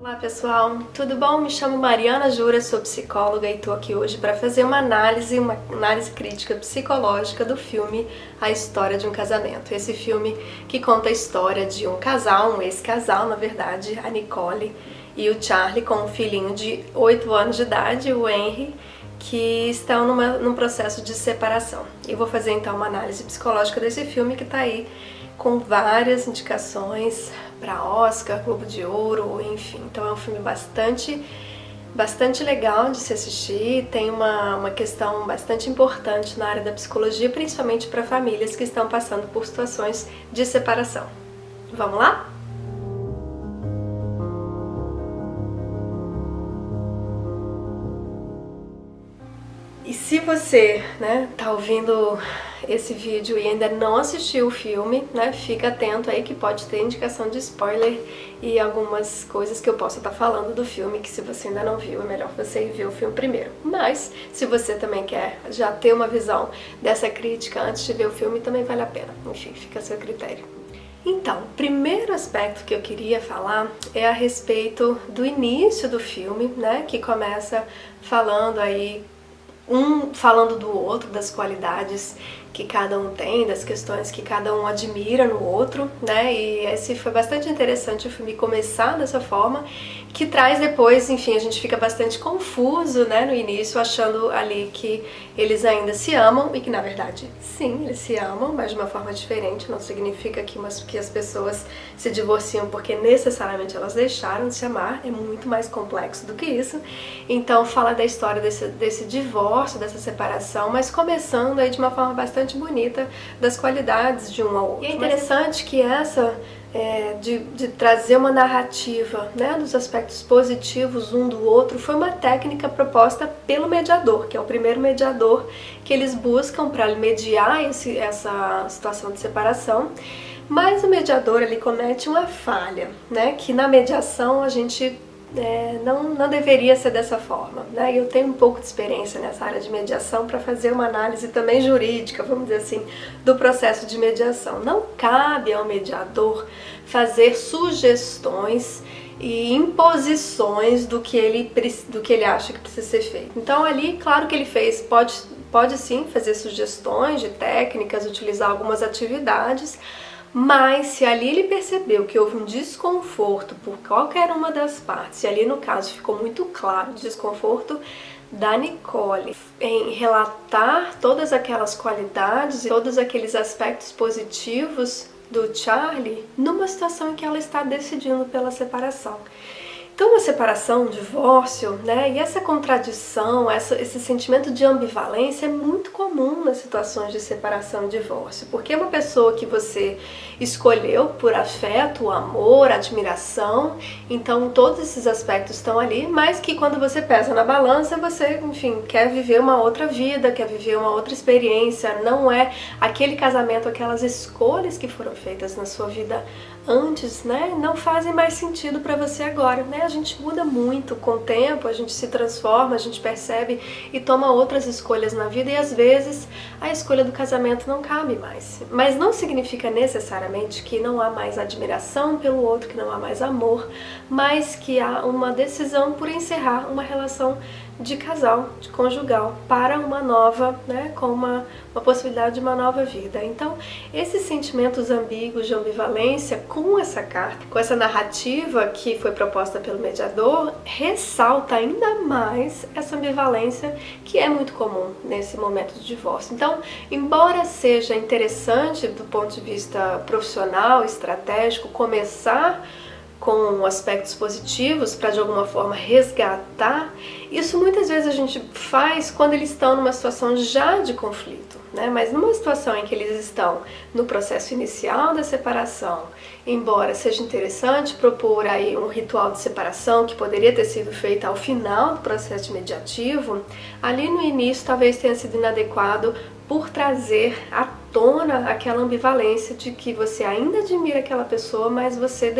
Olá pessoal, tudo bom? Me chamo Mariana Jura, sou psicóloga e estou aqui hoje para fazer uma análise crítica psicológica do filme A História de um Casamento. Esse filme que conta a história de um casal, um ex-casal na verdade, a Nicole e o Charlie, com um filhinho de 8 anos de idade, o Henry, que estão num processo de separação. Eu vou fazer então uma análise psicológica desse filme que está aí com várias indicações para Oscar, Globo de Ouro, enfim. Então é um filme bastante legal de se assistir, tem uma questão bastante importante na área da psicologia, principalmente para famílias que estão passando por situações de separação. Vamos lá? E se você, tá ouvindo esse vídeo e ainda não assistiu o filme, fica atento aí que pode ter indicação de spoiler e algumas coisas que eu possa estar falando do filme que se você ainda não viu, é melhor você ir ver o filme primeiro. Mas, se você também quer já ter uma visão dessa crítica antes de ver o filme, também vale a pena. Enfim, fica a seu critério. Então, o primeiro aspecto que eu queria falar é a respeito do início do filme, que começa falando aí um falando do outro, das qualidades que cada um tem, das questões que cada um admira no outro, e esse foi bastante interessante o filme começar dessa forma, que traz depois, enfim, a gente fica bastante confuso, no início, achando ali que eles ainda se amam, e que na verdade, sim, eles se amam, mas de uma forma diferente, não significa que as pessoas se divorciam porque necessariamente elas deixaram de se amar, é muito mais complexo do que isso. Então fala da história desse divórcio, dessa separação, mas começando aí de uma forma bastante bonita das qualidades de um ao outro. E é interessante que essa de trazer uma narrativa, dos aspectos positivos um do outro, foi uma técnica proposta pelo mediador, que é o primeiro mediador que eles buscam para mediar essa situação de separação. Mas o mediador ele comete uma falha, que na mediação a gente não deveria ser dessa forma, Eu tenho um pouco de experiência nessa área de mediação para fazer uma análise também jurídica, vamos dizer assim, do processo de mediação. Não cabe ao mediador fazer sugestões e imposições do que ele acha que precisa ser feito. Então ali, claro que ele pode sim fazer sugestões de técnicas, utilizar algumas atividades, mas se ali ele percebeu que houve um desconforto por qualquer uma das partes, e ali no caso ficou muito claro o desconforto da Nicole em relatar todas aquelas qualidades e todos aqueles aspectos positivos do Charlie numa situação em que ela está decidindo pela separação. Então, uma separação, um divórcio, e essa contradição, esse sentimento de ambivalência é muito comum nas situações de separação e divórcio, porque é uma pessoa que você escolheu por afeto, amor, admiração, então todos esses aspectos estão ali, mas que quando você pesa na balança, você, enfim, quer viver uma outra vida, quer viver uma outra experiência, não é aquele casamento, aquelas escolhas que foram feitas na sua vida antes, não fazem mais sentido para você agora, A gente muda muito com o tempo, a gente se transforma, a gente percebe e toma outras escolhas na vida e às vezes a escolha do casamento não cabe mais. Mas não significa necessariamente que não há mais admiração pelo outro, que não há mais amor, mas que há uma decisão por encerrar uma relação de casal, de conjugal, para uma nova, com uma possibilidade de uma nova vida. Então, esses sentimentos ambíguos de ambivalência, com essa carta, com essa narrativa que foi proposta pelo mediador, ressalta ainda mais essa ambivalência que é muito comum nesse momento de divórcio. Então, embora seja interessante do ponto de vista profissional, estratégico, começar com aspectos positivos para de alguma forma resgatar, isso muitas vezes a gente faz quando eles estão numa situação já de conflito, mas numa situação em que eles estão no processo inicial da separação, embora seja interessante propor aí um ritual de separação que poderia ter sido feito ao final do processo mediativo, ali no início talvez tenha sido inadequado por trazer à tona aquela ambivalência de que você ainda admira aquela pessoa, mas você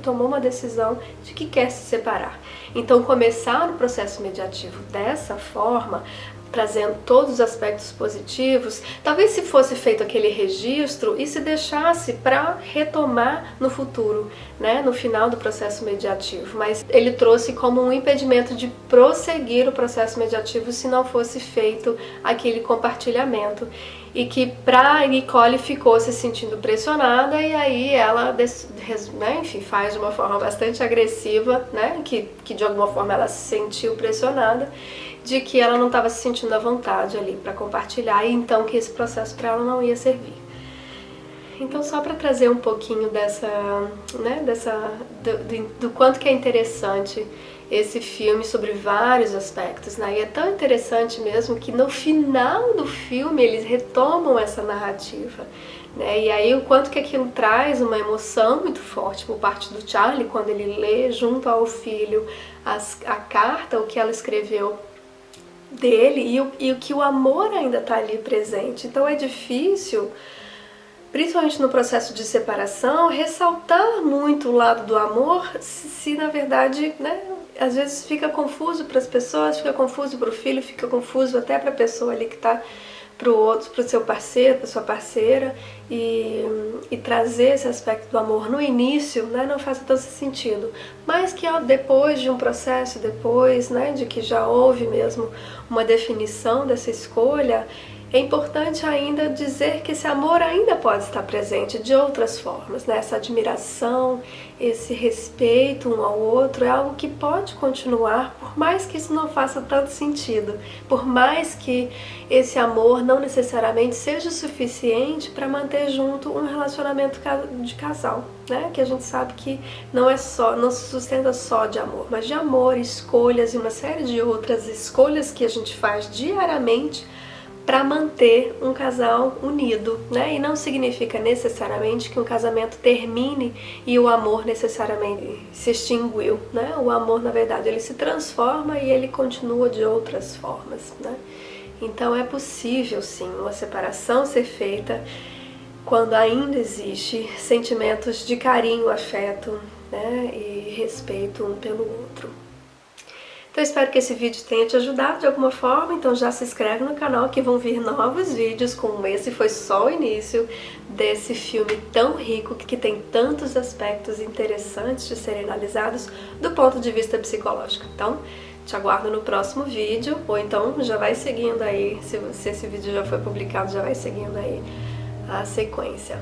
tomou uma decisão de que quer se separar. Então começar o processo mediativo dessa forma trazendo todos os aspectos positivos, talvez se fosse feito aquele registro e se deixasse para retomar no futuro, né, no final do processo mediativo, mas ele trouxe como um impedimento de prosseguir o processo mediativo se não fosse feito aquele compartilhamento. E que pra Nicole ficou se sentindo pressionada e aí ela, né, enfim, faz de uma forma bastante agressiva, né, que de alguma forma ela se sentiu pressionada, de que ela não estava se sentindo à vontade ali para compartilhar e então que esse processo para ela não ia servir. Então só para trazer um pouquinho dessa, né, do quanto que é interessante esse filme sobre vários aspectos, né? E é tão interessante mesmo que no final do filme eles retomam essa narrativa, né? E aí o quanto que aquilo traz uma emoção muito forte por parte do Charlie quando ele lê junto ao filho a carta, o que ela escreveu dele e o que o amor ainda está ali presente. Então é difícil, principalmente no processo de separação, ressaltar muito o lado do amor se na verdade, né, às vezes fica confuso para as pessoas, fica confuso para o filho, fica confuso até para a pessoa ali que está para o outro, para o seu parceiro, para sua parceira, e trazer esse aspecto do amor no início, né, não faz tanto sentido, mas que depois de um processo, depois, né, de que já houve mesmo uma definição dessa escolha, é importante ainda dizer que esse amor ainda pode estar presente de outras formas, né? Essa admiração, esse respeito um ao outro é algo que pode continuar, por mais que isso não faça tanto sentido, por mais que esse amor não necessariamente seja suficiente para manter junto um relacionamento de casal, né? Que a gente sabe que não se sustenta só de amor, mas de amor, escolhas e uma série de outras escolhas que a gente faz diariamente para manter um casal unido, né? E não significa necessariamente que um casamento termine e o amor necessariamente se extinguiu, né? O amor, na verdade, ele se transforma e ele continua de outras formas, né? Então é possível, sim, uma separação ser feita quando ainda existe sentimentos de carinho, afeto, né? E respeito um pelo outro. Então espero que esse vídeo tenha te ajudado de alguma forma, então já se inscreve no canal que vão vir novos vídeos como esse. Foi só o início desse filme tão rico que tem tantos aspectos interessantes de serem analisados do ponto de vista psicológico. Então te aguardo no próximo vídeo, ou então já vai seguindo aí, se esse vídeo já foi publicado, já vai seguindo aí a sequência.